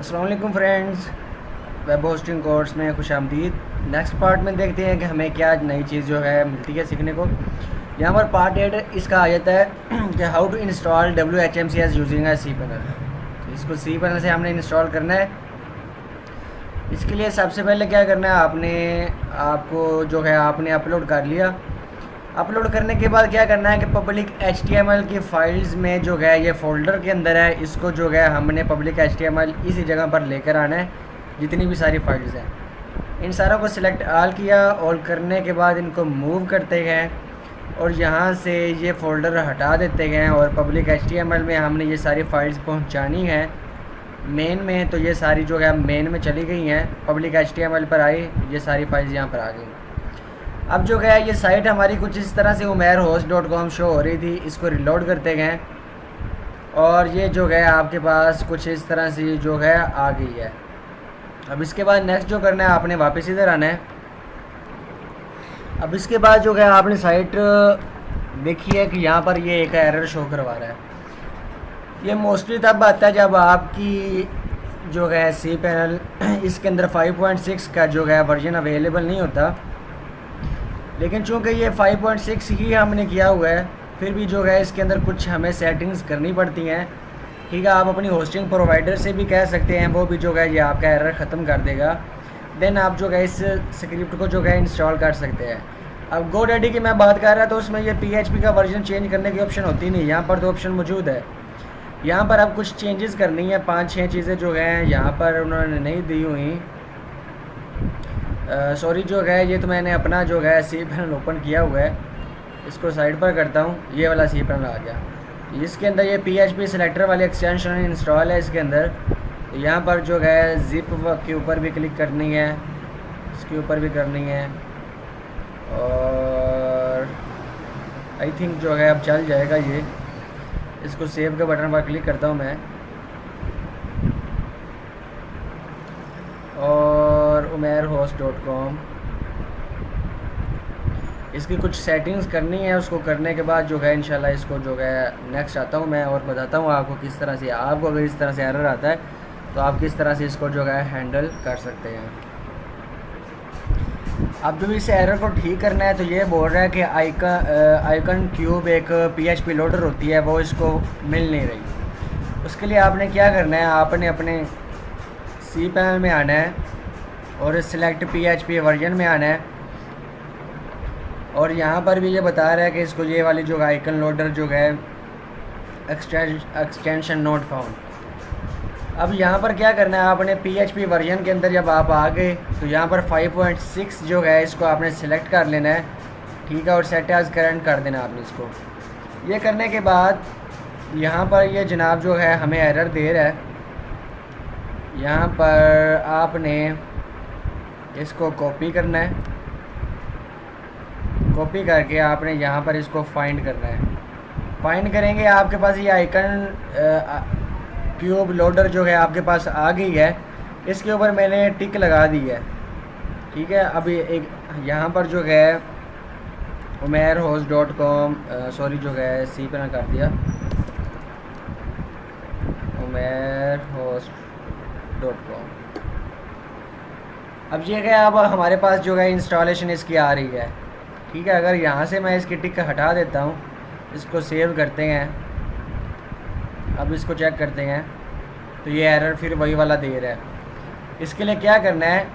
अस्सलाम वालेकुम friends, web hosting course में खुश आमदीद। नेक्स्ट पार्ट में देखते हैं कि हमें क्या नई चीज़ जो है मिलती है सीखने को। यहाँ पर पार्ट 8 इसका आ जाता है कि how to install WHMCS using a C panel. तो इसको सी पैनल से हमने इंस्टॉल करना है। इसके लिए सबसे पहले क्या करना है, आपको जो है आपने अपलोड कर लिया। अपलोड करने के बाद क्या करना है कि पब्लिक HTML की फ़ाइल्स में जो है ये फ़ोल्डर के अंदर है, इसको जो है हमने पब्लिक HTML इसी जगह पर लेकर आना है। जितनी भी सारी फाइल्स हैं इन सारों को सिलेक्ट ऑल किया, और करने के बाद इनको मूव करते हैं और यहाँ से ये फ़ोल्डर हटा देते हैं। और पब्लिक HTML में हमने ये सारी फाइल्स पहुँचानी है मेन में। तो ये सारी जो है मेन में चली गई हैं, पब्लिक HTML पर आई, ये सारी फाइल्स यहाँ पर आ गई। अब जो है ये साइट हमारी कुछ इस तरह से umairhost.com शो हो रही थी। इसको रिलोड करते हैं और ये जो है आपके पास कुछ इस तरह से जो है आ गई है। अब इसके बाद नेक्स्ट जो करना है, आपने वापस इधर आना है। अब इसके बाद जो है आपने साइट देखी है कि यहाँ पर ये एक एरर शो करवा रहा है। ये मोस्टली तब आता है जब आपकी जो है सी पैनल इसके अंदर 5.6 का जो है वर्जन अवेलेबल नहीं होता। लेकिन चूँकि ये 5.6 ही हमने किया हुआ है, फिर भी जो है इसके अंदर कुछ हमें सेटिंग्स करनी पड़ती हैं। ठीक है, आप अपनी होस्टिंग प्रोवाइडर से भी कह सकते हैं, वो भी जो है ये आपका एरर ख़त्म कर देगा। देन आप जो है इस स्क्रिप्ट को जो है इंस्टॉल कर सकते हैं। अब GoDaddy की मैं बात कर रहा तो उसमें ये PHP का वर्जन चेंज करने की ऑप्शन होती नहीं। यहाँ पर तो ऑप्शन मौजूद है। यहाँ पर अब कुछ चेंजेस करनी है, 5-6 चीज़ें जो हैं यहाँ पर उन्होंने नहीं दी हुई। सॉरी जो है ये तो मैंने अपना जो है सी पैनल ओपन किया हुआ है, इसको साइड पर करता हूँ। ये वाला सी पैनल आ गया। इसके अंदर ये PHP सिलेक्टर वाली एक्सटेंशन इंस्टॉल है इसके अंदर। तो यहाँ पर जो है जिप के ऊपर भी क्लिक करनी है, इसके ऊपर भी करनी है, और आई थिंक जो है अब चल जाएगा ये। इसको सेव के बटन पर क्लिक करता हूँ मैं, और umairhost.com इसकी कुछ सेटिंग्स करनी है। उसको करने के बाद जो है इंशाल्लाह इसको जो है नेक्स्ट आता हूँ मैं और बताता हूँ आपको किस तरह से, आपको अगर इस तरह से एरर आता है तो आप किस तरह से इसको जो है हैंडल कर सकते हैं। अब जो इस एरर को ठीक करना है तो ये बोल रहा है कि आइकन क्यूब एक PHP लोडर होती है, वो इसको मिल नहीं रही। उसके लिए आपने क्या करना है, आपने अपने सी पैनल में आना है और सिलेक्ट PHP वर्जन में आना है। और यहाँ पर भी ये बता रहा है कि इसको ये वाली जो आइकन लोडर जो है एक्सटेंशन नोट फाउंड। अब यहाँ पर क्या करना है, आपने PHP वर्जन के अंदर जब आप आ गए तो यहाँ पर 5.6 जो है इसको आपने सेलेक्ट कर लेना है। ठीक है, और सेट एज करंट कर देना आपने इसको। ये करने के बाद यहाँ पर ये जनाब जो है हमें एरर दे रहा है। यहाँ पर आपने इसको कॉपी करना है, कॉपी करके आपने यहाँ पर इसको फाइंड करना है। फाइंड करेंगे आपके पास ये आइकन क्यूब लोडर जो है आपके पास आ गई है। इसके ऊपर मैंने टिक लगा दी है। ठीक है, अभी एक यहाँ पर जो है umairhost.com सॉरी जो है सी पैनल कर दिया, umairhost.com। अब ये है, अब हमारे पास जो है इंस्टॉलेशन इसकी आ रही है। ठीक है, अगर यहाँ से मैं इसकी टिक हटा देता हूँ, इसको सेव करते हैं, अब इसको चेक करते हैं तो ये एरर फिर वही वाला दे रहा है। इसके लिए क्या करना है,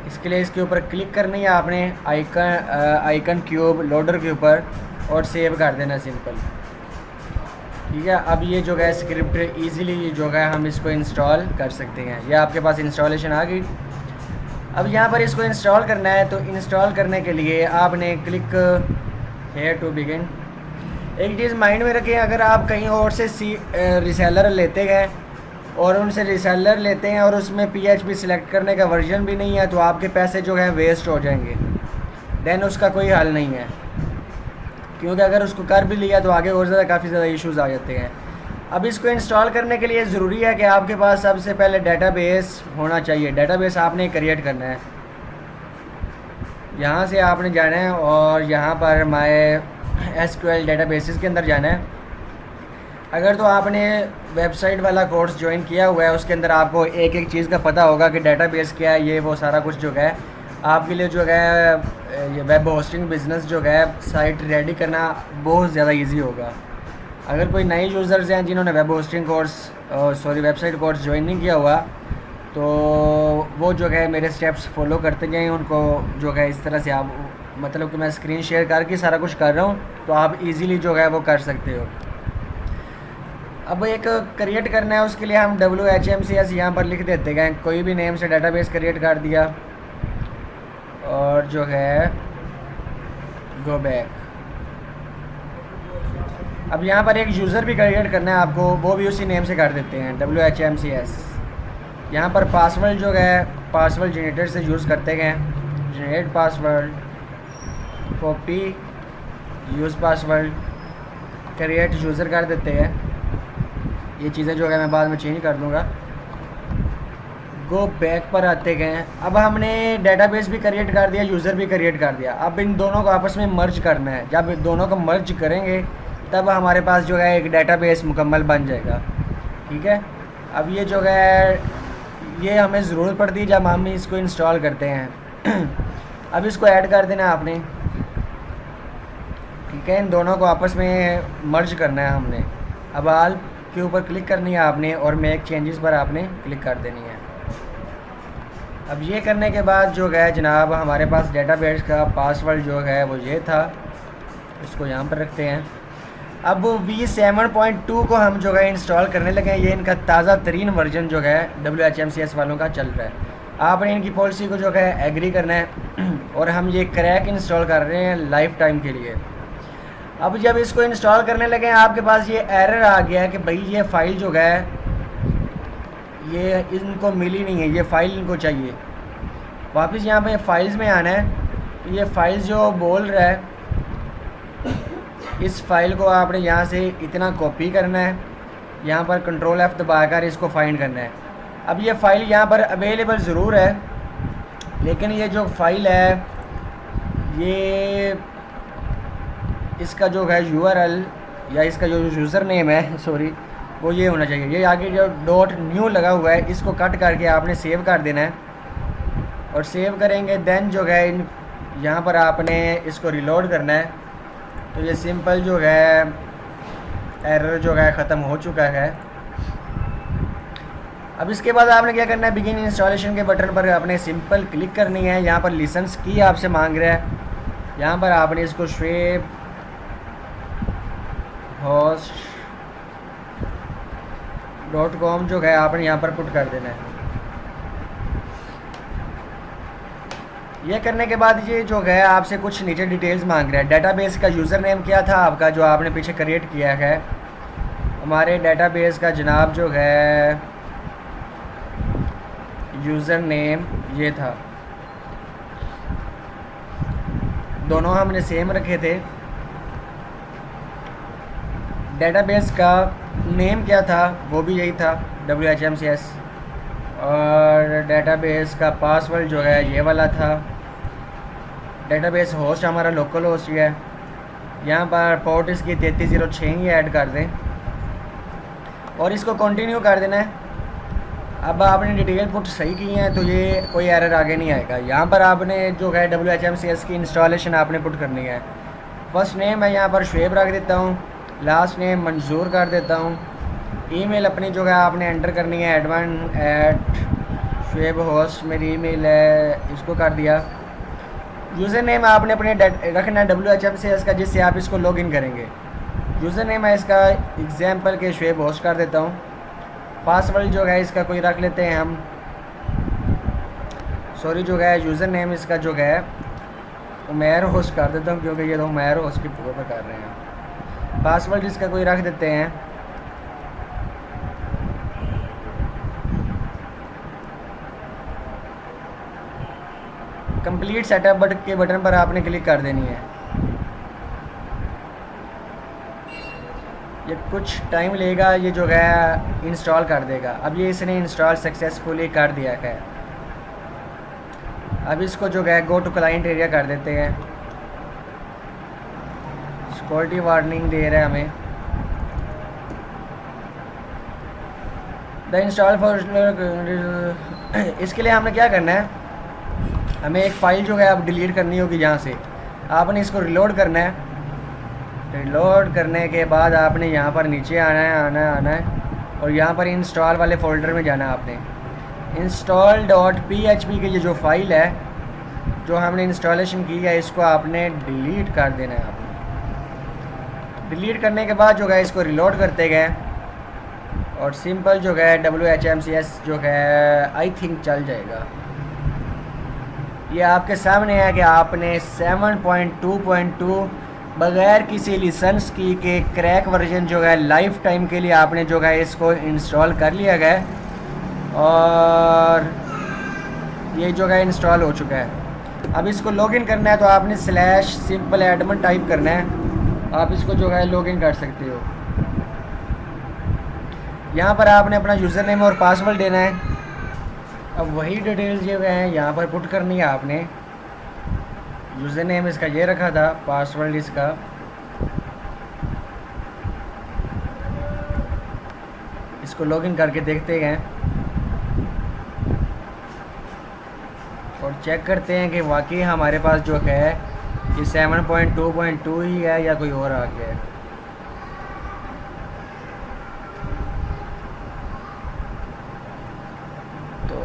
इसके लिए इसके ऊपर क्लिक करनी है आपने आइकन क्यूब लोडर के ऊपर, और सेव कर देना सिंपल। ठीक है, अब ये जो है स्क्रिप्ट इजीली जो है हम इसको इंस्टॉल कर सकते हैं। ये आपके पास इंस्टॉलेशन आ गई। अब यहाँ पर इसको इंस्टॉल करना है, तो इंस्टॉल करने के लिए आपने क्लिक हेयर टू बिगिन। एक चीज़ माइंड में रखें, अगर आप कहीं और से रिसेलर लेते गए और उनसे रिसेलर लेते हैं और उसमें PHP सिलेक्ट करने का वर्जन भी नहीं है, तो आपके पैसे जो है वेस्ट हो जाएंगे। देन उसका कोई हल नहीं है, क्योंकि अगर उसको कर भी लिया तो आगे और ज़्यादा काफ़ी ज़्यादा इश्यूज़ आ जाते हैं। अब इसको इंस्टॉल करने के लिए ज़रूरी है कि आपके पास सबसे पहले डेटाबेस होना चाहिए। डेटाबेस आपने क्रिएट करना है। यहाँ से आपने जाना है और यहाँ पर माय SQL डेटाबेसेस के अंदर जाना है। अगर तो आपने वेबसाइट वाला कोर्स ज्वाइन किया हुआ है, उसके अंदर आपको एक एक चीज़ का पता होगा कि डेटाबेस क्या है, ये वो सारा कुछ जो है आपके लिए जो है ये वेब होस्टिंग बिज़नेस जो है साइट रेडी करना बहुत ज़्यादा इजी होगा। अगर कोई नए यूज़र्स हैं जिन्होंने web hosting course website course join नहीं किया हुआ, तो वो जो है मेरे स्टेप्स फॉलो करते जाएँ, उनको जो है इस तरह से आप मतलब कि मैं स्क्रीन शेयर करके सारा कुछ कर रहा हूँ, तो आप इजीली जो है वो कर सकते हो। अब एक क्रिएट करना है, उसके लिए हम WHMCS यहाँ पर लिख देते हैं, कोई भी नेम से डेटाबेस क्रिएट कर दिया और जो है गो बैक। अब यहाँ पर एक यूज़र भी क्रिएट करना है आपको, वो भी उसी नेम से कर देते हैं WHMCS। यहाँ पर पासवर्ड जो है पासवर्ड जनरेटर से यूज़ करते हैं, generate password, copy use password, create user कर देते हैं। ये चीज़ें जो है मैं बाद में चेंज कर दूँगा। गो बैक पर आते गए। अब हमने डेटाबेस भी क्रिएट कर दिया, यूज़र भी क्रिएट कर दिया। अब इन दोनों को आपस में मर्ज करना है। जब दोनों को मर्ज करेंगे तब हमारे पास जो है एक डेटाबेस मुकम्मल बन जाएगा। ठीक है, अब ये जो है ये हमें ज़रूरत पड़ती है जब हम इसको इंस्टॉल करते हैं। अब इसको ऐड कर देना आपने। ठीक है, इन दोनों को आपस में मर्ज करना है हमने। अब आल के ऊपर क्लिक करनी है आपने और मेक चेंजेस पर आपने क्लिक कर देनी है। अब ये करने के बाद जो है जनाब हमारे पास डेटाबेस का पासवर्ड जो है वो ये था, इसको यहाँ पर रखते हैं। अब V7.2 को हम जो है इंस्टॉल करने लगे हैं। ये इनका ताज़ा तरीन वर्जन जो है WHMCS वालों का चल रहा है। आपने इनकी पॉलिसी को जो है एग्री करना है और हम ये क्रैक इंस्टॉल कर रहे हैं लाइफ टाइम के लिए। अब जब इसको इंस्टॉल करने लगे आपके पास ये एरर आ गया है कि भाई ये फ़ाइल जो है ये इनको मिली नहीं है, ये फ़ाइल इनको चाहिए। वापस यहाँ पे फाइल्स में आना है। ये फाइल जो बोल रहा है, इस फाइल को आपने यहाँ से इतना कॉपी करना है, यहाँ पर कंट्रोल F दबाकर इसको फाइंड करना है। अब ये फ़ाइल यहाँ पर अवेलेबल ज़रूर है, लेकिन ये जो फ़ाइल है ये इसका जो है URL या इसका जो यूज़र नेम है सॉरी वो ये होना चाहिए। ये आगे जो .new लगा हुआ है इसको कट करके आपने सेव कर देना है और सेव करेंगे देन जो है यहाँ पर आपने इसको रिलोड करना है। तो ये सिंपल जो है एरर जो है ख़त्म हो चुका है। अब इसके बाद आपने क्या करना है, बिगिन इंस्टॉलेशन के बटन पर आपने सिंपल क्लिक करनी है। यहाँ पर लाइसेंस की आपसे मांग रहा है, यहाँ पर आपने इसको श्वेब host.com जो है आपने यहाँ पर पुट कर देना है। ये करने के बाद ये जो है आपसे कुछ नीचे डिटेल्स मांग रहा है। डेटाबेस का यूज़र नेम क्या था आपका जो आपने पीछे क्रिएट किया है। हमारे डेटाबेस का जनाब जो है यूज़र नेम ये था, दोनों हमने सेम रखे थे। डेटाबेस का नेम क्या था वो भी यही था WHMCS, और डेटाबेस का पासवर्ड जो है ये वाला था। डेटाबेस होस्ट हमारा लोकल होस्ट ही है। यहाँ पर पोर्ट इसकी 3306 ही ऐड कर दें और इसको कंटिन्यू कर देना है। अब आपने डिटेल पुट सही की है तो ये कोई एरर आगे नहीं आएगा। यहाँ पर आपने जो है WHMCS की इंस्टॉलेशन आपने पुट करनी है। फर्स्ट नेम मैं यहाँ पर शुएब रख देता हूँ, लास्ट नेम मंजूर कर देता हूँ। ईमेल अपनी जो है आपने एंटर करनी है admin@shuaib-host मेरी ईमेल है, इसको कर दिया। यूज़र नेम आपने अपने रखना है WHMCS का जिससे आप इसको लॉगिन करेंगे। यूज़र नेम है इसका एग्जाम्पल के शुएब होस्ट कर देता हूँ। पासवर्ड जो है इसका कोई रख लेते हैं हम, सॉरी जो है यूज़र नेम इसका जो है उमैर होस्ट कर देता हूँ क्योंकि ये तो उमैर होस्ट की पूरा कर रहे हैं। पासवर्ड इसका कोई रख देते हैं। कंप्लीट सेटअप बटन के बटन पर आपने क्लिक कर देनी है। ये कुछ टाइम लेगा, ये जो है इंस्टॉल कर देगा। अब ये इसने इंस्टॉल सक्सेसफुली कर दिया है। अब इसको जो है गो टू क्लाइंट एरिया कर देते हैं। सिक्योरिटी वार्निंग दे रहा है हमें। द इंस्टॉल फॉर इसके लिए हमने क्या करना है, हमें एक फ़ाइल जो है अब डिलीट करनी होगी। यहाँ से आपने इसको रिलोड करना है। रिलोड करने के बाद आपने यहाँ पर नीचे आना है और यहाँ पर इंस्टॉल वाले फ़ोल्डर में जाना है आपने। install.php की ये जो फाइल है जो हमने इंस्टॉलेशन की है, इसको आपने डिलीट कर देना है। आपने डिलीट करने के बाद जो है इसको रिलोड करते गए और सिंपल जो है WHMCS जो है आई थिंक चल जाएगा। ये आपके सामने है कि आपने 7.2.2 बग़ैर किसी लाइसेंस की के क्रैक वर्जन जो है लाइफ टाइम के लिए आपने जो है इसको इंस्टॉल कर लिया गया और ये जो है इंस्टॉल हो चुका है। अब इसको लॉगिन करना है तो आपने /simpleadmin टाइप करना है। आप इसको जो है लॉगिन कर सकते हो। यहाँ पर आपने अपना यूज़र नेम और पासवर्ड देना है। अब वही डिटेल्स जो है यहाँ पर पुट करनी है आपने। यूज़र नेम इसका ये रखा था, पासवर्ड इसका इसको लॉगिन करके देखते हैं और चेक करते हैं कि वाकई हमारे पास जो है ये 7.2.2 ही है या कोई और आ गया है। तो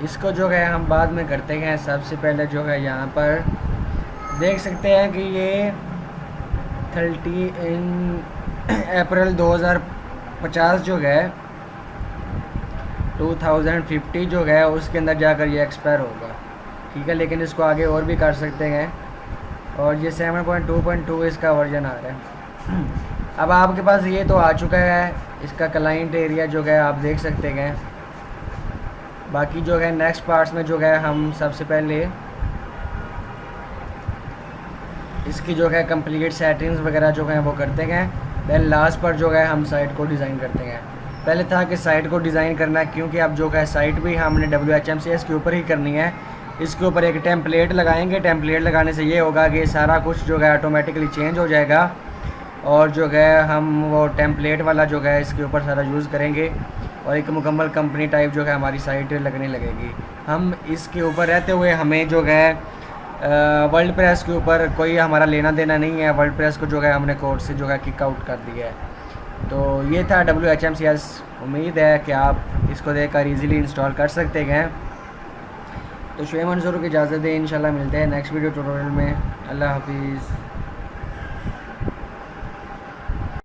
इसको जो है हम बाद में करते हैं। सबसे पहले जो है यहाँ पर देख सकते हैं कि ये 30 अप्रैल 2050 जो है 2050 जो है उसके अंदर जाकर ये एक्सपायर होगा। ठीक है, लेकिन इसको आगे और भी कर सकते हैं और ये 7.2.2 इसका वर्जन आ रहा है। अब आपके पास ये तो आ चुका है, इसका क्लाइंट एरिया जो है आप देख सकते हैं। बाकी जो है नेक्स्ट पार्ट्स में जो है हम सबसे पहले इसकी जो है कंप्लीट सेटिंग्स वगैरह जो है वो करते हैं। देन लास्ट पर जो है हम साइट को डिज़ाइन करते हैं। पहले था कि साइट को डिज़ाइन करना है, क्योंकि अब जो है साइट भी हमने WHMCS के ऊपर ही करनी है। इसके ऊपर एक टेम्पलेट लगाएंगे। टेम्पलेट लगाने से ये होगा कि सारा कुछ जो है ऑटोमेटिकली चेंज हो जाएगा और जो है हम वो टेम्पलेट वाला जो है इसके ऊपर सारा यूज़ करेंगे और एक मुकम्मल कंपनी टाइप जो है हमारी साइट लगने लगेगी। हम इसके ऊपर रहते हुए हमें जो है वर्ल्ड प्रेस के ऊपर कोई हमारा लेना देना नहीं है। वर्ल्ड प्रेस को जो है हमने कोर्स से जो है किक आउट कर दिया है। तो ये था WHMCS। उम्मीद है कि आप इसको देखकर इजीली इंस्टॉल कर सकते हैं। तो शुएब मंसूर की इजाज़त दें, इंशाल्लाह मिलते हैं नेक्स्ट वीडियो ट्यूटोरियल में। अल्लाह हाफिज़।